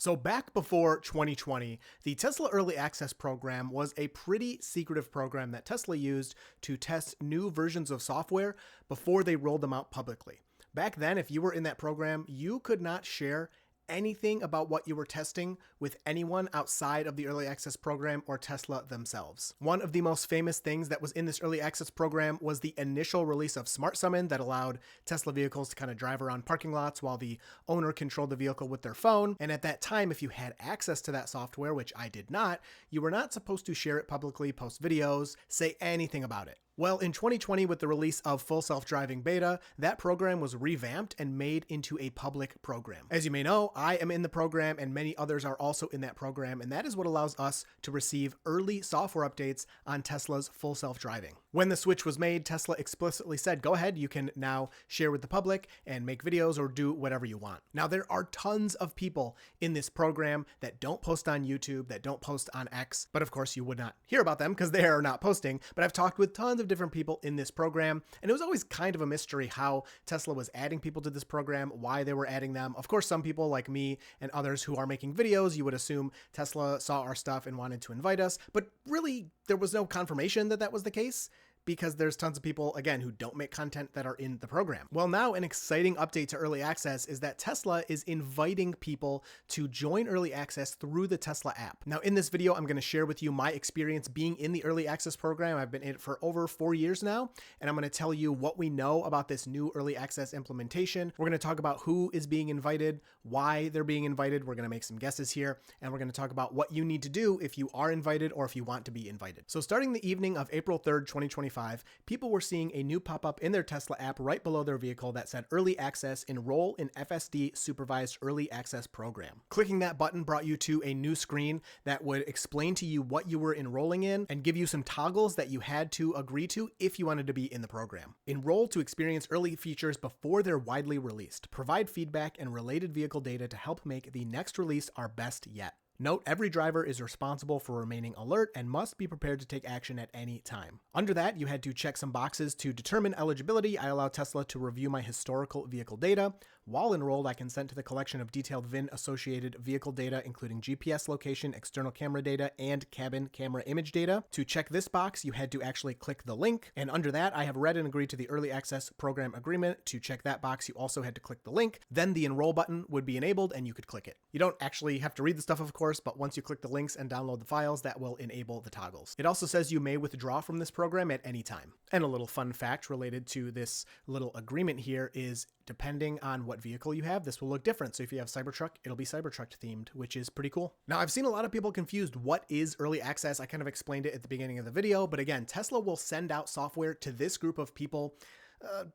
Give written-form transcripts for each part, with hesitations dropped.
So back before 2020, the Tesla Early Access program was a pretty secretive program that Tesla used to test new versions of software before they rolled them out publicly. Back then, if you were in that program, you could not share anything about what you were testing with anyone outside of the early access program or Tesla themselves. One of the most famous things that was in this early access program was the initial release of Smart Summon that allowed Tesla vehicles to kind of drive around parking lots while the owner controlled the vehicle with their phone. And at that time, if you had access to that software, which I did not, you were not supposed to share it publicly, post videos, say anything about it. Well, in 2020, with the release of Full Self-Driving Beta, that program was revamped and made into a public program. As you may know, I am in the program and many others are also in that program, and that is what allows us to receive early software updates on Tesla's Full Self-Driving. When the switch was made, Tesla explicitly said, go ahead, you can now share with the public and make videos or do whatever you want. Now, there are tons of people in this program that don't post on YouTube, that don't post on X, but of course you would not hear about them because they are not posting, but I've talked with tons of different people in this program, and it was always kind of a mystery how Tesla was adding people to this program, why they were adding them. Of course, some people like me and others who are making videos, you would assume Tesla saw our stuff and wanted to invite us, but really there was no confirmation that that was the case, because there's tons of people, again, who don't make content that are in the program. Well, now an exciting update to early access is that Tesla is inviting people to join early access through the Tesla app. Now, in this video, I'm going to share with you my experience being in the early access program. I've been in it for over 4 years now, and I'm going to tell you what we know about this new early access implementation. We're going to talk about who is being invited, why they're being invited. We're going to make some guesses here, and we're going to talk about what you need to do if you are invited or if you want to be invited. So starting the evening of April 3rd, 2025, people were seeing a new pop-up in their Tesla app right below their vehicle that said Early Access, Enroll in FSD Supervised Early Access Program. Clicking that button brought you to a new screen that would explain to you what you were enrolling in and give you some toggles that you had to agree to if you wanted to be in the program. Enroll to experience early features before they're widely released. Provide feedback and related vehicle data to help make the next release our best yet. Note, every driver is responsible for remaining alert and must be prepared to take action at any time. Under that, you had to check some boxes to determine eligibility. I allow Tesla to review my historical vehicle data. While enrolled, I consent to the collection of detailed VIN-associated vehicle data, including GPS location, external camera data, and cabin camera image data. To check this box, you had to actually click the link. And under that, I have read and agreed to the Early Access Program Agreement. To check that box, you also had to click the link. Then the Enroll button would be enabled and you could click it. You don't actually have to read the stuff, of course, but once you click the links and download the files, that will enable the toggles. It also says you may withdraw from this program at any time. And a little fun fact related to this little agreement here is, depending on what vehicle you have, this will look different. So if you have Cybertruck, it'll be Cybertruck themed, which is pretty cool. Now, I've seen a lot of people confused. What is early access? I kind of explained it at the beginning of the video, but again, Tesla will send out software to this group of people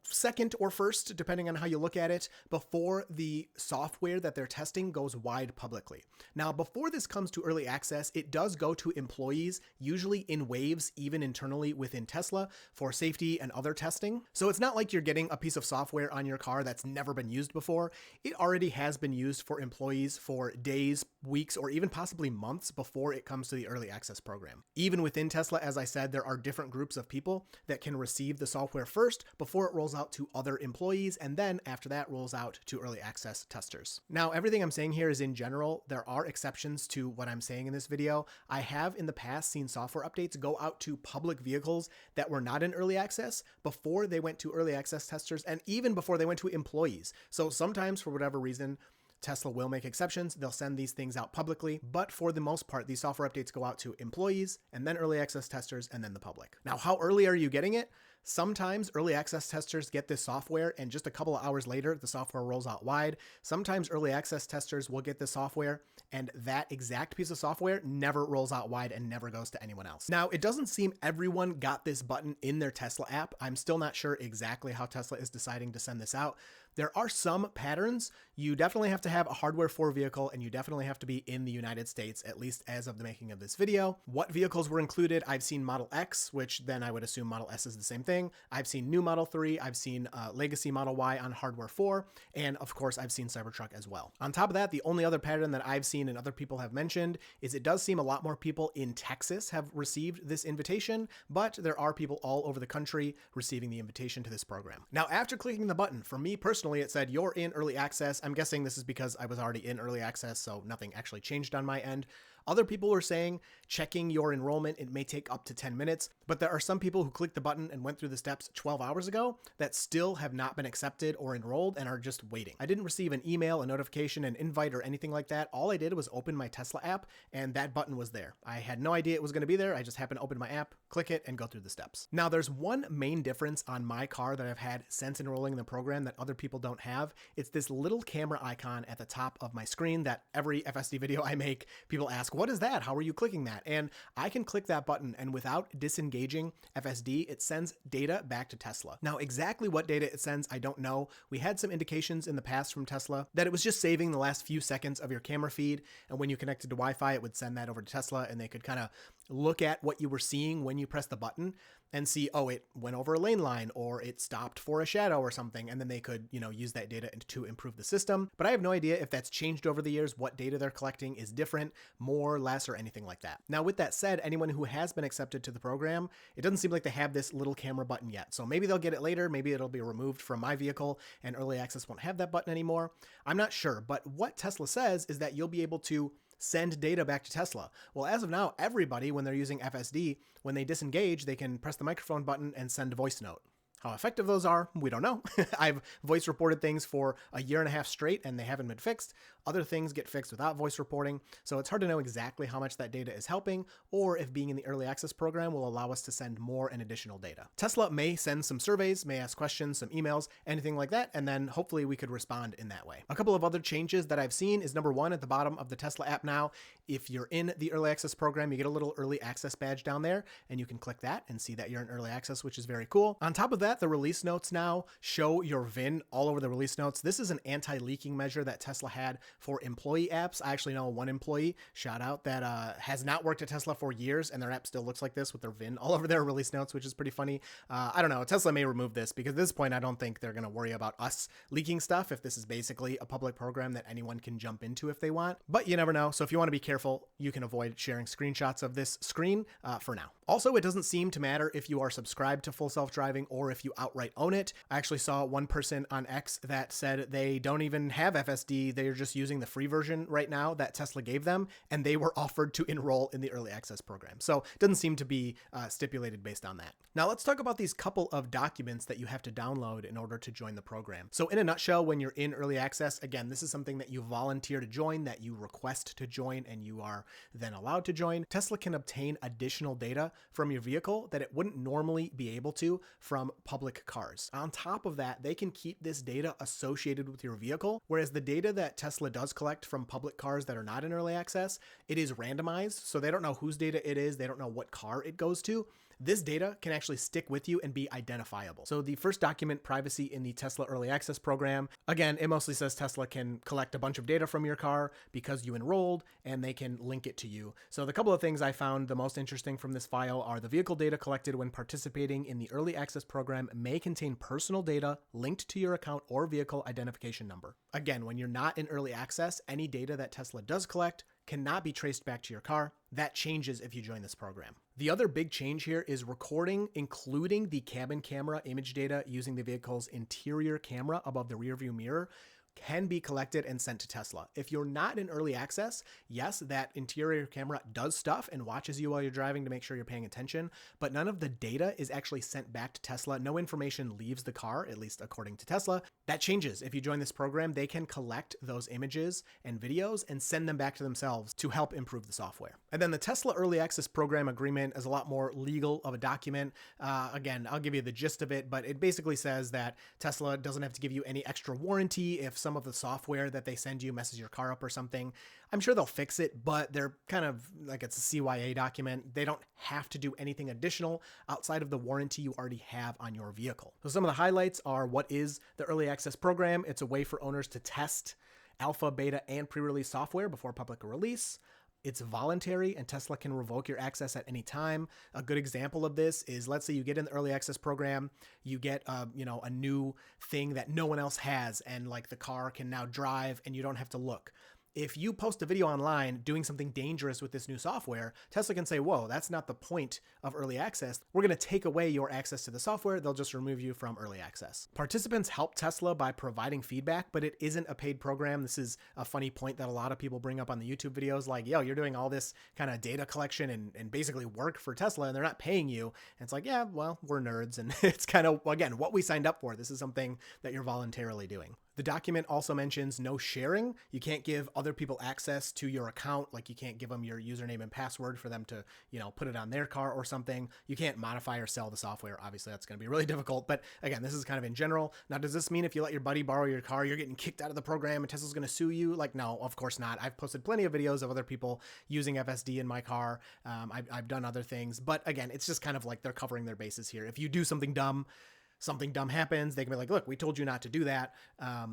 second or first, depending on how you look at it, before the software that they're testing goes wide publicly. Now, before this comes to early access, it does go to employees, usually in waves, even internally within Tesla, for safety and other testing. So it's not like you're getting a piece of software on your car that's never been used before. It already has been used for employees for days, weeks, or even possibly months before it comes to the early access program. Even within Tesla, as I said, there are different groups of people that can receive the software first before it rolls out to other employees, and then after that rolls out to early access testers. Now, everything I'm saying here is in general. There are exceptions to what I'm saying in this video. I have in the past seen software updates go out to public vehicles that were not in early access before they went to early access testers, and even before they went to employees. So sometimes, for whatever reason, Tesla will make exceptions. They'll send these things out publicly, but for the most part, these software updates go out to employees and then early access testers and then the public. Now, how early are you getting it? Sometimes early access testers get this software and just a couple of hours later, the software rolls out wide. Sometimes early access testers will get this software and that exact piece of software never rolls out wide and never goes to anyone else. Now, it doesn't seem everyone got this button in their Tesla app. I'm still not sure exactly how Tesla is deciding to send this out. There are some patterns. You definitely have to have a hardware 4 vehicle and you definitely have to be in the United States, at least as of the making of this video. What vehicles were included? I've seen Model X, which then I would assume Model S is the same thing. thing. I've seen new Model 3, I've seen legacy Model Y on hardware 4, and of course I've seen Cybertruck as well. On top of that, the only other pattern that I've seen and other people have mentioned is it does seem a lot more people in Texas have received this invitation, but there are people all over the country receiving the invitation to this program. Now, after clicking the button, for me personally, it said you're in early access. I'm guessing this is because I was already in early access, so nothing actually changed on my end. Other people were saying checking your enrollment, it may take up to 10 minutes, but there are some people who clicked the button and went through the steps 12 hours ago that still have not been accepted or enrolled and are just waiting. I didn't receive an email, a notification, an invite, or anything like that. All I did was open my Tesla app and that button was there. I had no idea it was going to be there. I just happened to open my app, click it, and go through the steps. Now, there's one main difference on my car that I've had since enrolling in the program that other people don't have. It's this little camera icon at the top of my screen that every FSD video I make, people ask, what is that? How are you clicking that? And I can click that button and without disengaging FSD, it sends data back to Tesla. Now, exactly what data it sends, I don't know. We had some indications in the past from Tesla that it was just saving the last few seconds of your camera feed. And when you connected to Wi-Fi, it would send that over to Tesla and they could kind of look at what you were seeing when you press the button and see, oh, it went over a lane line or it stopped for a shadow or something. And then they could, use that data to improve the system. But I have no idea if that's changed over the years, what data they're collecting is different, more, less, or anything like that. Now, with that said, anyone who has been accepted to the program, it doesn't seem like they have this little camera button yet. So maybe they'll get it later. Maybe it'll be removed from my vehicle and early access won't have that button anymore. I'm not sure. But what Tesla says is that you'll be able to send data back to Tesla. Well, as of now, everybody, when they're using FSD, when they disengage, they can press the microphone button and send a voice note. How effective those are, we don't know. I've voice reported things for a year and a half straight and they haven't been fixed. Other things get fixed without voice reporting. So it's hard to know exactly how much that data is helping or if being in the early access program will allow us to send more and additional data. Tesla may send some surveys, may ask questions, some emails, anything like that. And then hopefully we could respond in that way. A couple of other changes that I've seen is number one, at the bottom of the Tesla app now, if you're in the early access program, you get a little early access badge down there and you can click that and see that you're in early access, which is very cool. On top of that, the release notes now show your VIN all over the release notes. This is an anti-leaking measure that Tesla had for employee apps. I actually know one employee, shout out, that has not worked at Tesla for years and their app still looks like this with their VIN all over their release notes, which is pretty funny. I don't know, Tesla may remove this because at this point I don't think they're going to worry about us leaking stuff if this is basically a public program that anyone can jump into if they want, but you never know. So if you want to be careful, you can avoid sharing screenshots of this screen for now. Also, it doesn't seem to matter if you are subscribed to Full Self-Driving or if you outright own it. I actually saw one person on X that said they don't even have FSD. They're just using the free version right now that Tesla gave them, and they were offered to enroll in the early access program. So it doesn't seem to be stipulated based on that. Now let's talk about these couple of documents that you have to download in order to join the program. So in a nutshell, when you're in early access, again, this is something that you volunteer to join, that you request to join, and you are then allowed to join. Tesla can obtain additional data from your vehicle that it wouldn't normally be able to from public cars. On top of that, they can keep this data associated with your vehicle, whereas the data that Tesla does collect from public cars that are not in early access, it is randomized, so they don't know whose data it is, they don't know what car it goes to. This data can actually stick with you and be identifiable. So the first document, privacy in the Tesla early access program, again, it mostly says Tesla can collect a bunch of data from your car because you enrolled and they can link it to you. So the couple of things I found the most interesting from this file are the vehicle data collected when participating in the early access program may contain personal data linked to your account or vehicle identification number. Again, when you're not in early access, any data that Tesla does collect cannot be traced back to your car. That changes if you join this program. The other big change here is recording, including the cabin camera image data using the vehicle's interior camera above the rearview mirror, can be collected and sent to Tesla. If you're not in early access, yes, that interior camera does stuff and watches you while you're driving to make sure you're paying attention, but none of the data is actually sent back to Tesla. No information leaves the car, at least according to Tesla. That changes. If you join this program, they can collect those images and videos and send them back to themselves to help improve the software. And then the Tesla Early Access Program Agreement is a lot more legal of a document. Again, I'll give you the gist of it, but it basically says that Tesla doesn't have to give you any extra warranty if some of the software that they send you messes your car up or something. I'm sure they'll fix it, but they're kind of like, it's a CYA document. They don't have to do anything additional outside of the warranty you already have on your vehicle. So some of the highlights are, what is the Early Access Program? It's a way for owners to test alpha, beta, and pre-release software before public release. It's voluntary, and Tesla can revoke your access at any time. A good example of this is, let's say you get in the early access program, you get a new thing that no one else has, and like the car can now drive and you don't have to look. If you post a video online doing something dangerous with this new software, Tesla can say, whoa, that's not the point of early access. We're going to take away your access to the software. They'll just remove you from early access. Participants help Tesla by providing feedback, but it isn't a paid program. This is a funny point that a lot of people bring up on the YouTube videos, like, yo, you're doing all this kind of data collection and basically work for Tesla, and they're not paying you. And it's like, yeah, well, we're nerds. And it's kind of, again, what we signed up for. This is something that you're voluntarily doing. The document also mentions no sharing. You can't give other people access to your account. Like, you can't give them your username and password for them to, put it on their car or something. You can't modify or sell the software. Obviously, that's going to be really difficult. But again, this is kind of in general. Now, does this mean if you let your buddy borrow your car, you're getting kicked out of the program and Tesla's going to sue you? Like, no, of course not. I've posted plenty of videos of other people using FSD in my car. I've done other things. But again, it's just kind of like they're covering their bases here. If you do something dumb happens, they can be like, look, we told you not to do that.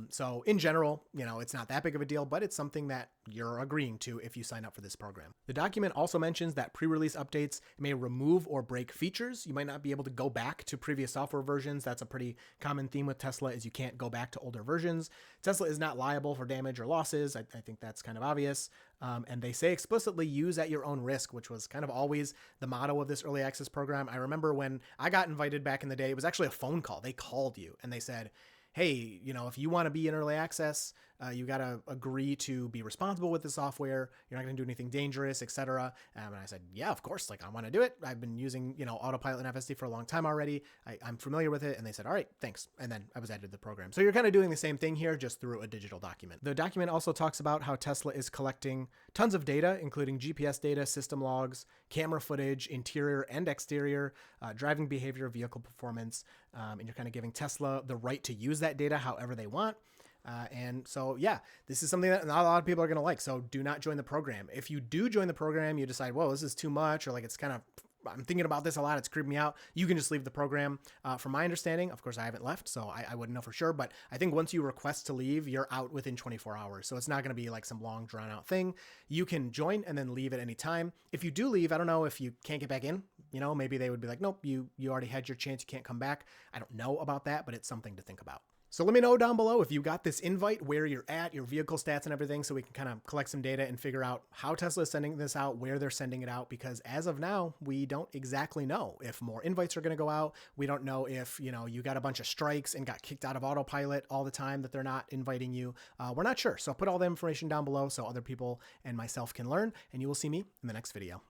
So in general, it's not that big of a deal, but it's something that you're agreeing to if you sign up for this program. The document also mentions that pre-release updates may remove or break features. You might not be able to go back to previous software versions. That's a pretty common theme with Tesla, is you can't go back to older versions. Tesla is not liable for damage or losses. I think that's kind of obvious. And they say explicitly use at your own risk, which was kind of always the motto of this early access program. I remember when I got invited back in the day, it was actually a phone call. They called you and they said, hey, if you want to be in early access, you got to agree to be responsible with the software. You're not going to do anything dangerous, etc. And I said, yeah, of course. Like, I want to do it. I've been using, Autopilot and FSD for a long time already. I'm familiar with it. And they said, all right, thanks. And then I was added to the program. So you're kind of doing the same thing here, just through a digital document. The document also talks about how Tesla is collecting tons of data, including GPS data, system logs, camera footage, interior and exterior, driving behavior, vehicle performance. And you're kind of giving Tesla the right to use that data however they want. And so, yeah, this is something that not a lot of people are going to like. So do not join the program. If you do join the program, you decide, whoa, this is too much, or like it's kind of, I'm thinking about this a lot, it's creeping me out, you can just leave the program. From my understanding, of course, I haven't left, so I wouldn't know for sure. But I think once you request to leave, you're out within 24 hours. So it's not going to be like some long drawn out thing. You can join and then leave at any time. If you do leave, I don't know if you can't get back in. Maybe they would be like, nope, you already had your chance. You can't come back. I don't know about that, but it's something to think about. So let me know down below if you got this invite, where you're at, your vehicle stats and everything, so we can kind of collect some data and figure out how Tesla is sending this out, where they're sending it out, because as of now, we don't exactly know if more invites are going to go out. We don't know if, you got a bunch of strikes and got kicked out of Autopilot all the time that they're not inviting you. We're not sure. So put all the information down below so other people and myself can learn, and you will see me in the next video.